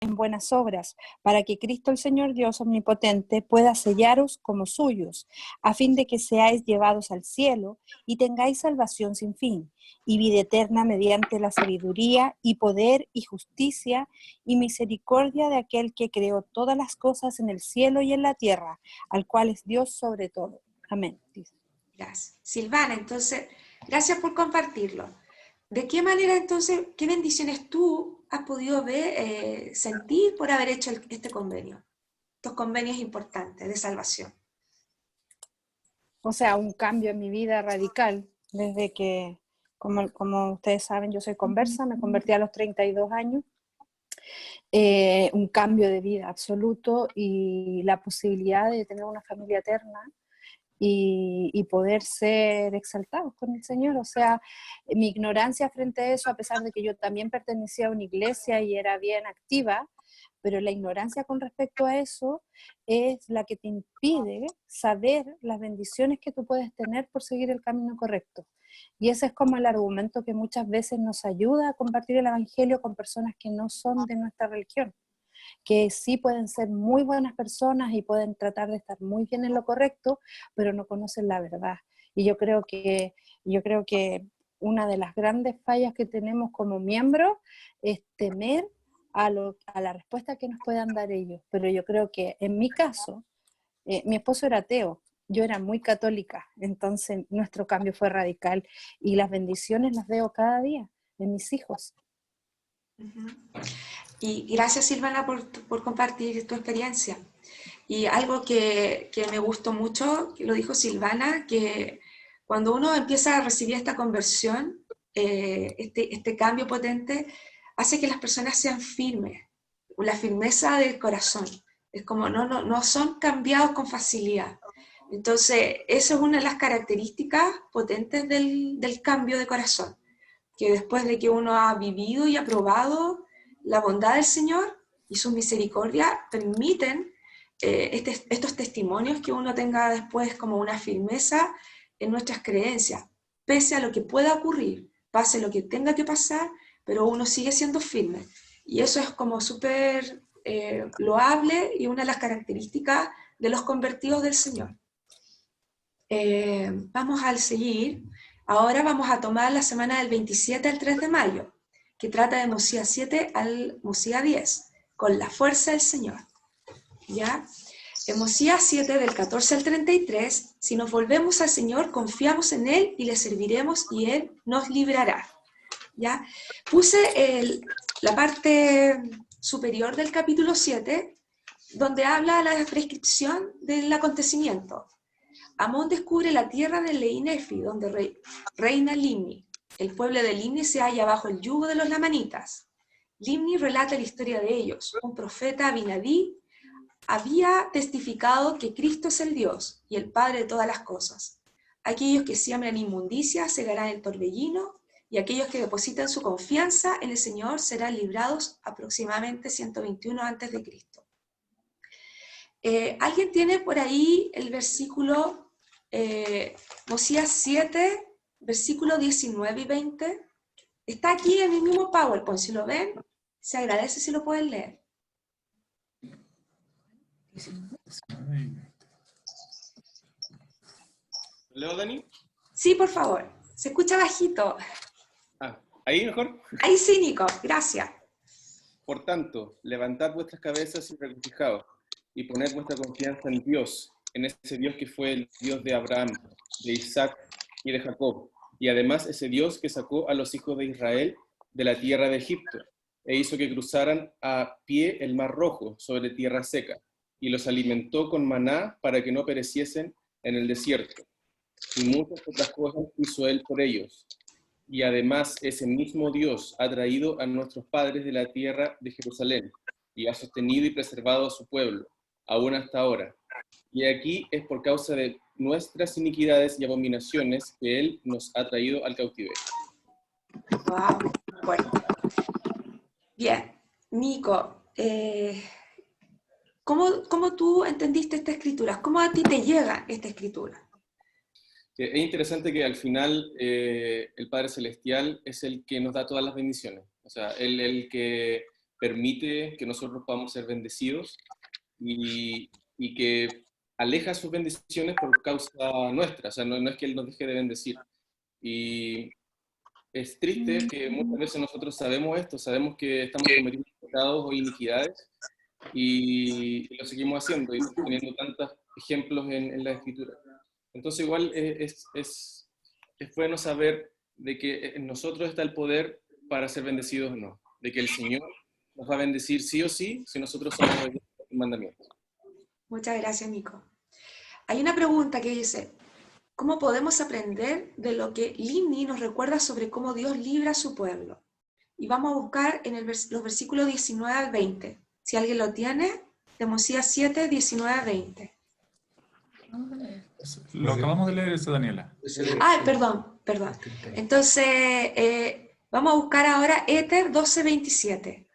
en buenas obras, para que Cristo el Señor Dios omnipotente pueda sellaros como suyos, a fin de que seáis llevados al cielo y tengáis salvación sin fin, y vida eterna mediante la sabiduría y poder y justicia y misericordia de aquel que creó todas las cosas en el cielo y en la tierra, al cual es Dios sobre todo. Amén. Gracias. Silvana, entonces, gracias por compartirlo. ¿De qué manera entonces, qué bendiciones tú has podido ver, sentir por haber hecho este convenio? Estos convenios importantes de salvación. O sea, un cambio en mi vida radical, desde que, como ustedes saben, yo soy conversa, me convertí a los 32 años, un cambio de vida absoluto y la posibilidad de tener una familia eterna y poder ser exaltados con el Señor. O sea, mi ignorancia frente a eso, a pesar de que yo también pertenecía a una iglesia y era bien activa, pero la ignorancia con respecto a eso es la que te impide saber las bendiciones que tú puedes tener por seguir el camino correcto. Y ese es como el argumento que muchas veces nos ayuda a compartir el evangelio con personas que no son de nuestra religión, que sí pueden ser muy buenas personas y pueden tratar de estar muy bien en lo correcto, pero no conocen la verdad. Y yo creo que una de las grandes fallas que tenemos como miembros es temer a la respuesta que nos puedan dar ellos. Pero yo creo que en mi caso, mi esposo era ateo, yo era muy católica, entonces nuestro cambio fue radical y las bendiciones las veo cada día en mis hijos. Y gracias, Silvana, por compartir tu experiencia. Y algo que me gustó mucho, que lo dijo Silvana, que cuando uno empieza a recibir esta conversión, este cambio potente, hace que las personas sean firmes, la firmeza del corazón. Es como no son cambiados con facilidad. Entonces, eso es una de las características potentes del cambio de corazón, que después de que uno ha vivido y ha probado la bondad del Señor y su misericordia, permiten estos testimonios que uno tenga después como una firmeza en nuestras creencias, pese a lo que pueda ocurrir, pase lo que tenga que pasar, pero uno sigue siendo firme. Y eso es como súper loable y una de las características de los convertidos del Señor. Vamos a seguir. Ahora vamos a tomar la semana del 27 al 3 de mayo, que trata de Mosías 7 al Mosías 10, con la fuerza del Señor. ¿Ya? En Mosías 7, del 14 al 33, si nos volvemos al Señor, confiamos en Él y le serviremos y Él nos librará. ¿Ya? Puse la parte superior del capítulo 7, donde habla la descripción del acontecimiento. Amón descubre la tierra de Leinefi, donde reina Limni. El pueblo de Limni se halla bajo el yugo de los lamanitas. Limni relata la historia de ellos. Un profeta, Abinadí, había testificado que Cristo es el Dios y el Padre de todas las cosas. Aquellos que siembran inmundicia segarán el torbellino, y aquellos que depositan su confianza en el Señor serán librados aproximadamente 121 a.C. ¿Alguien tiene por ahí el versículo Mosías 7, versículo 19 y 20? Está aquí en el mismo PowerPoint, si lo ven, se agradece si lo pueden leer. ¿Leo, Dani? Sí, por favor. Se escucha bajito. ¿Ahí mejor? Ahí sí, Nico. Gracias. Por tanto, levantad vuestras cabezas y regocijaos, y poned vuestra confianza en Dios, en ese Dios que fue el Dios de Abraham, de Isaac y de Jacob, y además ese Dios que sacó a los hijos de Israel de la tierra de Egipto, e hizo que cruzaran a pie el mar Rojo sobre tierra seca, y los alimentó con maná para que no pereciesen en el desierto. Y muchas otras cosas hizo él por ellos. Y además ese mismo Dios ha traído a nuestros padres de la tierra de Jerusalén, y ha sostenido y preservado a su pueblo, aún hasta ahora. Y aquí es por causa de nuestras iniquidades y abominaciones que Él nos ha traído al cautiverio. Wow, bueno. Bien, Nico, ¿cómo tú entendiste esta escritura? ¿Cómo a ti te llega esta escritura? Es interesante que al final el Padre Celestial es el que nos da todas las bendiciones. O sea, Él el que permite que nosotros podamos ser bendecidos y que aleja sus bendiciones por causa nuestra, o sea, no es que Él nos deje de bendecir. Y es triste que muchas veces nosotros sabemos esto, sabemos que estamos cometiendo pecados o iniquidades y lo seguimos haciendo y teniendo tantos ejemplos en la Escritura. Entonces igual es bueno saber de que en nosotros está el poder para ser bendecidos o no, de que el Señor nos va a bendecir sí o sí si nosotros somos obedientes a sus mandamientos. Muchas gracias, Nico. Hay una pregunta que dice, ¿cómo podemos aprender de lo que Limni nos recuerda sobre cómo Dios libra a su pueblo? Y vamos a buscar en los versículos 19 al 20. Si alguien lo tiene, de Mosías 7, 19 al 20. Lo acabamos de leer, eso, Daniela. Ah, perdón. Entonces, vamos a buscar ahora Éter 12, 27.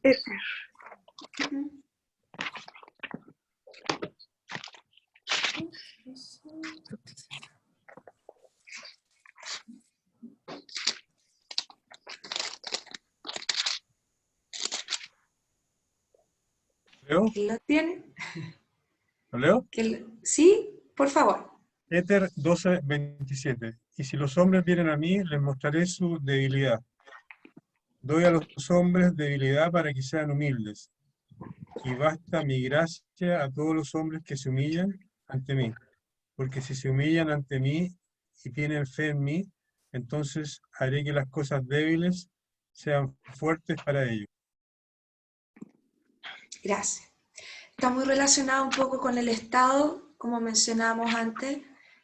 Éter. ¿Leo? ¿Lo tiene? ¿Lo leo? ¿Sí? Por favor. Éter 12, 27. Y si los hombres vienen a mí, les mostraré su debilidad. Doy a los hombres debilidad para que sean humildes. Y basta mi gracia a todos los hombres que se humillan ante mí. Porque si se humillan ante mí y tienen fe en mí, entonces haré que las cosas débiles sean fuertes para ellos. Gracias. Está muy relacionado un poco con el estado, como mencionábamos antes,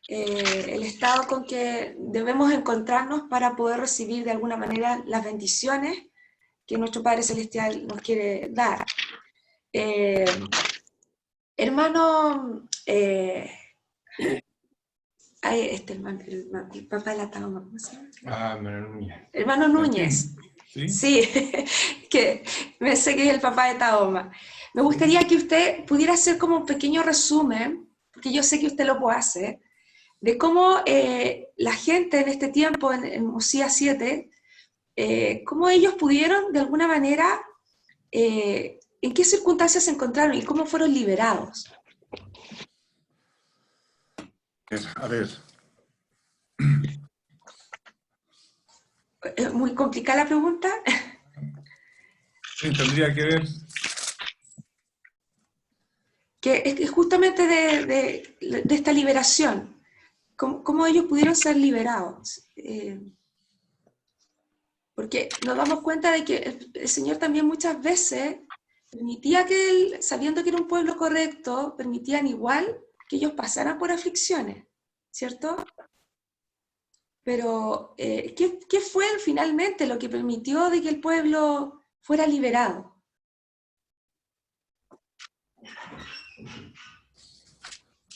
el estado con que debemos encontrarnos para poder recibir de alguna manera las bendiciones que nuestro Padre Celestial nos quiere dar. Hermano, el papá de la Tahoma, ¿cómo se llama? Hermano Núñez. Hermano Núñez. ¿Sí? Sí, que me sé que es el papá de Tahoma. Me gustaría que usted pudiera hacer como un pequeño resumen, porque yo sé que usted lo puede hacer, de cómo la gente en este tiempo, en Mosías 7, cómo ellos pudieron de alguna manera, en qué circunstancias se encontraron y cómo fueron liberados. A ver. ¿Es muy complicada la pregunta? Sí, tendría que ver. Que es justamente de esta liberación, cómo ellos pudieron ser liberados. Porque nos damos cuenta de que el Señor también muchas veces permitía que Él, sabiendo que era un pueblo correcto, permitían igual que ellos pasaran por aflicciones, ¿cierto? Pero, ¿qué fue finalmente lo que permitió de que el pueblo fuera liberado?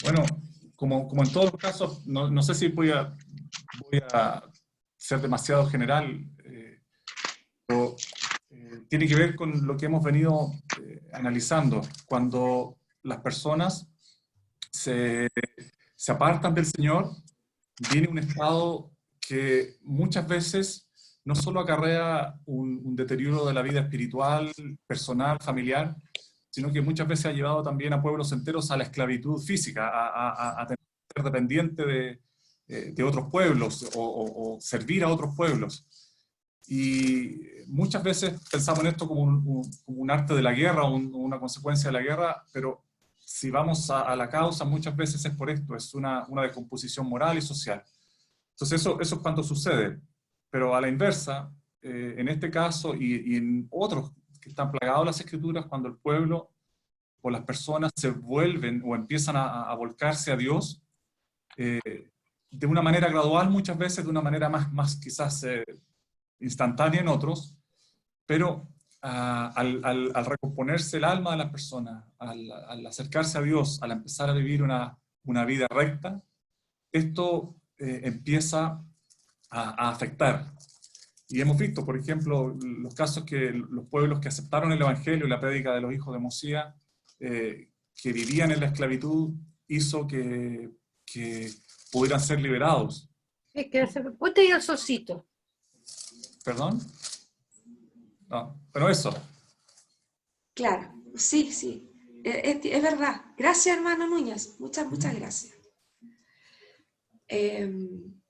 Bueno, como en todos los casos, no sé si voy a ser demasiado general, pero tiene que ver con lo que hemos venido analizando. Cuando las personas se apartan del Señor, viene un estado que muchas veces no solo acarrea un deterioro de la vida espiritual, personal, familiar, sino que muchas veces ha llevado también a pueblos enteros a la esclavitud física, a tener que ser dependiente de otros pueblos o servir a otros pueblos. Y muchas veces pensamos en esto como un arte de la guerra o una consecuencia de la guerra, pero si vamos a la causa, muchas veces es por esto, es una descomposición moral y social. Entonces eso es cuando sucede. Pero a la inversa, en este caso y en otros que están plagados las Escrituras, cuando el pueblo o las personas se vuelven o empiezan a volcarse a Dios, de una manera gradual muchas veces, de una manera más quizás instantánea en otros, pero al recomponerse el alma de las personas, al acercarse a Dios, al empezar a vivir una vida recta, esto empieza a afectar. Y hemos visto, por ejemplo, los casos que los pueblos que aceptaron el Evangelio y la prédica de los hijos de Mosías, que vivían en la esclavitud, hizo que pudieran ser liberados. Ponte ahí el solcito. ¿Perdón? No, pero eso. Claro, sí, sí, es verdad. Gracias, hermano Núñez, muchas, muchas gracias. En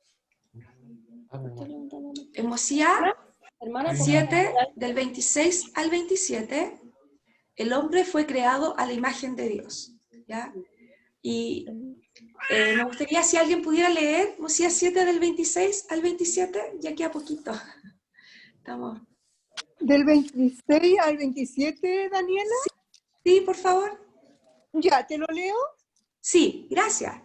Mosía Hermana, 7, del 26 al 27, el hombre fue creado a la imagen de Dios, ¿ya? Y me gustaría si alguien pudiera leer Mosía 7 del 26 al 27, ya queda poquito. Estamos... Del 26 al 27, Daniela. Sí, por favor. Ya, ¿te lo leo? Sí, gracias.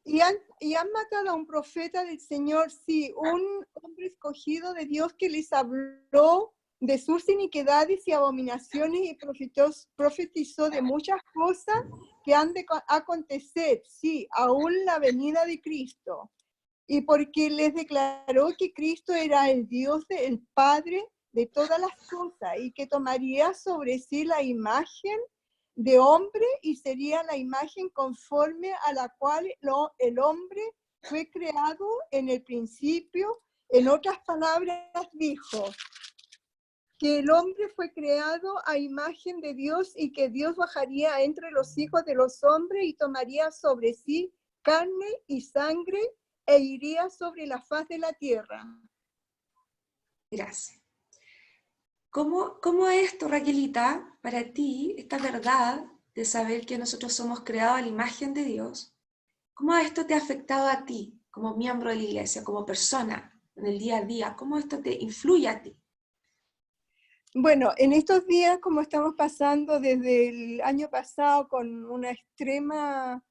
Y han matado a un profeta del Señor, sí, un hombre escogido de Dios que les habló de sus iniquidades y abominaciones y profetizó de muchas cosas que han de acontecer, sí, aún la venida de Cristo. Y porque les declaró que Cristo era el Dios, el Padre de todas las cosas, y que tomaría sobre sí la imagen de hombre y sería la imagen conforme a la cual el hombre fue creado en el principio. En otras palabras dijo que el hombre fue creado a imagen de Dios y que Dios bajaría entre los hijos de los hombres y tomaría sobre sí carne y sangre e iría sobre la faz de la tierra. Gracias. ¿Cómo es esto, Raquelita, para ti, esta verdad de saber que nosotros somos creados a la imagen de Dios? ¿Cómo esto te ha afectado a ti, como miembro de la iglesia, como persona, en el día a día? ¿Cómo esto te influye a ti? Bueno, en estos días, como estamos pasando desde el año pasado con una extrema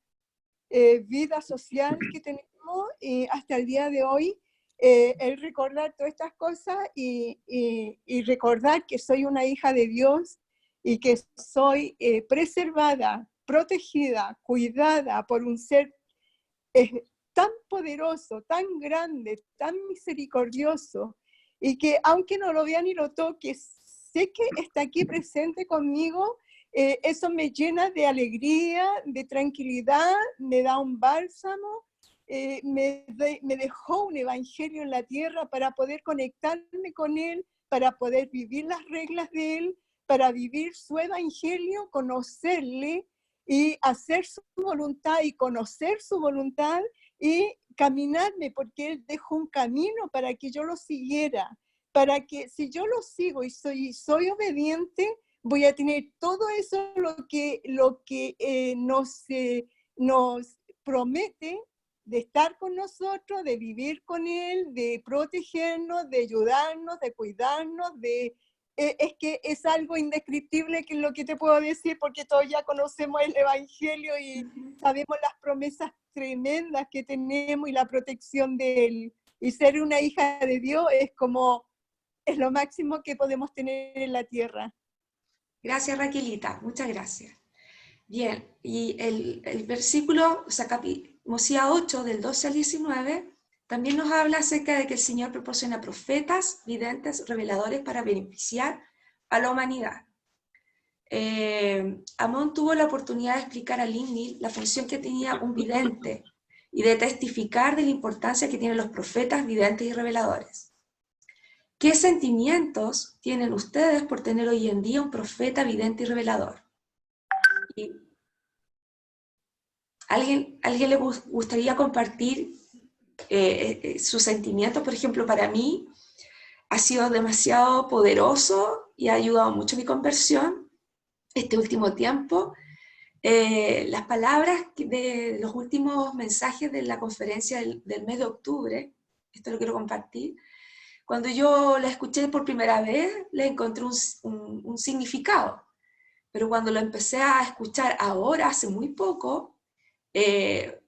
vida social que tenemos hasta el día de hoy, el recordar todas estas cosas y recordar que soy una hija de Dios y que soy preservada, protegida, cuidada por un ser tan poderoso, tan grande, tan misericordioso, y que aunque no lo vea ni lo toque, sé que está aquí presente conmigo. Eso me llena de alegría, de tranquilidad, me da un bálsamo, me dejó un evangelio en la tierra para poder conectarme con él, para poder vivir las reglas de él, para vivir su evangelio, conocerle y hacer su voluntad y conocer su voluntad y caminarme, porque él dejó un camino para que yo lo siguiera, para que si yo lo sigo y soy obediente, voy a tener todo eso lo que nos promete de estar con nosotros, de vivir con él, de protegernos, de ayudarnos, de cuidarnos, es que es algo indescriptible que es lo que te puedo decir, porque todos ya conocemos el evangelio y sabemos las promesas tremendas que tenemos y la protección de él. Y ser una hija de Dios es lo máximo que podemos tener en la tierra. Gracias, Raquelita, muchas gracias. Bien, y el versículo, o sea, Mosía 8, del 12 al 19, también nos habla acerca de que el Señor proporciona profetas, videntes, reveladores para beneficiar a la humanidad. Amón tuvo la oportunidad de explicar a Lindy la función que tenía un vidente y de testificar de la importancia que tienen los profetas, videntes y reveladores. ¿Qué sentimientos tienen ustedes por tener hoy en día un profeta, vidente y revelador? ¿Y ¿Alguien le gustaría compartir sus sentimientos? Por ejemplo, para mí ha sido demasiado poderoso y ha ayudado mucho a mi conversión este último tiempo. Las palabras de los últimos mensajes de la conferencia del mes de octubre, esto lo quiero compartir, cuando yo la escuché por primera vez, le encontré un significado, pero cuando lo empecé a escuchar ahora, hace muy poco,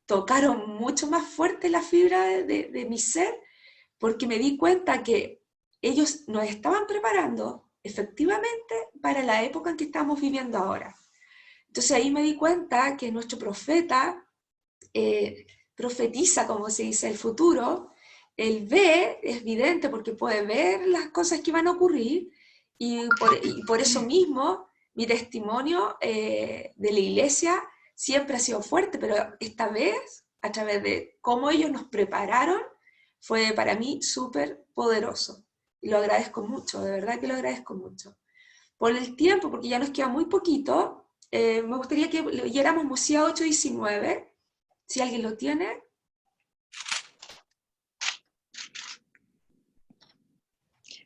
tocaron mucho más fuerte la fibra de mi ser, porque me di cuenta que ellos nos estaban preparando efectivamente para la época en que estamos viviendo ahora. Entonces ahí me di cuenta que nuestro profeta profetiza, como se dice, el futuro. Él ve, es evidente porque puede ver las cosas que van a ocurrir, y por eso mismo mi testimonio de la iglesia siempre ha sido fuerte, pero esta vez, a través de cómo ellos nos prepararon, fue para mí súper poderoso. Y lo agradezco mucho, de verdad que lo agradezco mucho. Por el tiempo, porque ya nos queda muy poquito, me gustaría que leyéramos Mosía 8:19, si alguien lo tiene.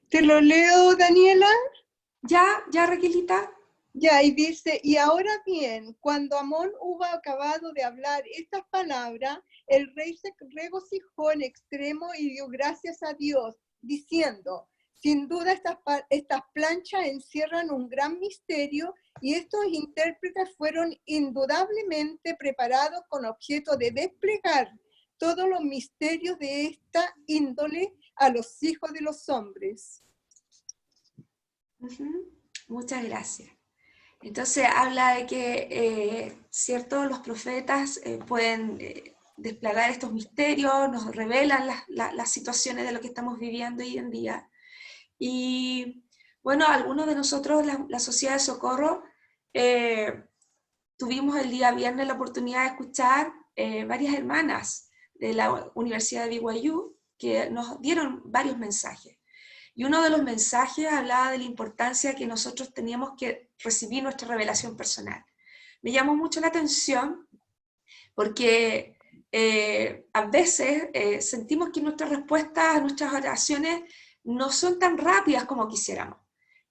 ¿Te lo leo, Daniela? Ya, Raquelita. Ya, y dice, y ahora bien, cuando Amón hubo acabado de hablar estas palabras, el rey se regocijó en extremo y dio gracias a Dios, diciendo, sin duda estas planchas encierran un gran misterio y estos intérpretes fueron indudablemente preparados con objeto de desplegar todos los misterios de esta índole a los hijos de los hombres. Muchas gracias. Entonces habla de que, cierto, los profetas pueden desplegar estos misterios, nos revelan las situaciones de lo que estamos viviendo hoy en día. Y bueno, algunos de nosotros, la Sociedad de Socorro, tuvimos el día viernes la oportunidad de escuchar varias hermanas de la Universidad de BYU que nos dieron varios mensajes. Y uno de los mensajes hablaba de la importancia que nosotros teníamos que recibir nuestra revelación personal. Me llamó mucho la atención porque a veces sentimos que nuestras respuestas a nuestras oraciones no son tan rápidas como quisiéramos.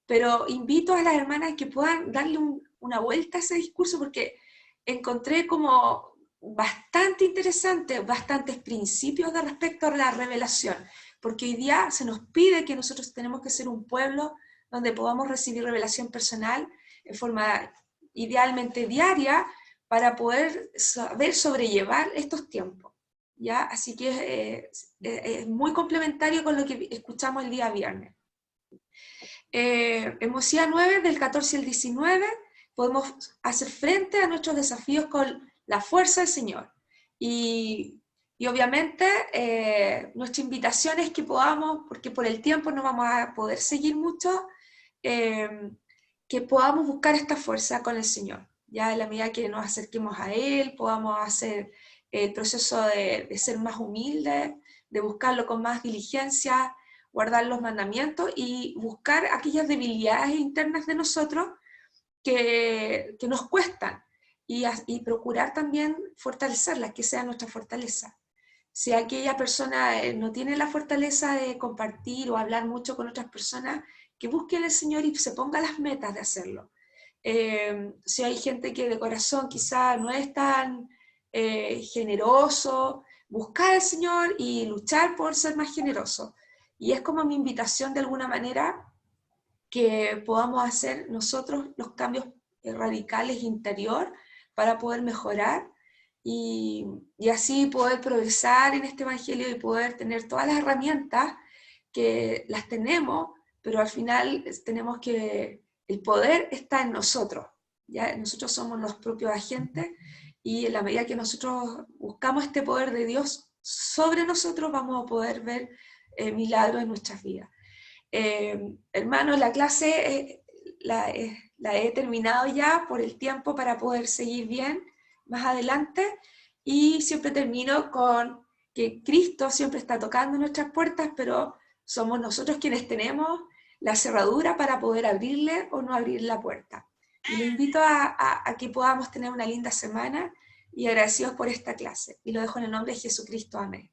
Pero invito a las hermanas que puedan darle una vuelta a ese discurso porque encontré como bastante interesante, bastantes principios de respecto a la revelación. Porque hoy día se nos pide que nosotros tenemos que ser un pueblo donde podamos recibir revelación personal en forma idealmente diaria para poder saber sobrellevar estos tiempos, ¿ya? Así que es muy complementario con lo que escuchamos el día viernes. En Mosía 9, del 14 al 19, podemos hacer frente a nuestros desafíos con la fuerza del Señor. Y obviamente nuestra invitación es que podamos, porque por el tiempo no vamos a poder seguir mucho, que podamos buscar esta fuerza con el Señor. Ya en la medida que nos acerquemos a Él, podamos hacer el proceso de ser más humildes, de buscarlo con más diligencia, guardar los mandamientos y buscar aquellas debilidades internas de nosotros que nos cuestan y procurar también fortalecerlas, que sea nuestra fortaleza. Si aquella persona no tiene la fortaleza de compartir o hablar mucho con otras personas, que busque al Señor y se ponga las metas de hacerlo. Si hay gente que de corazón quizá no es tan generoso, buscar al Señor y luchar por ser más generoso. Y es como mi invitación de alguna manera que podamos hacer nosotros los cambios radicales interior para poder mejorar y así poder progresar en este evangelio y poder tener todas las herramientas que las tenemos, pero al final tenemos que, el poder está en nosotros, ¿ya? Nosotros somos los propios agentes y en la medida que nosotros buscamos este poder de Dios sobre nosotros vamos a poder ver milagros en nuestras vidas. Hermanos, la clase la he terminado ya por el tiempo para poder seguir bien más adelante y siempre termino con que Cristo siempre está tocando nuestras puertas, pero somos nosotros quienes tenemos la cerradura para poder abrirle o no abrir la puerta. Y le invito a que podamos tener una linda semana y agradecidos por esta clase. Y lo dejo en el nombre de Jesucristo. Amén.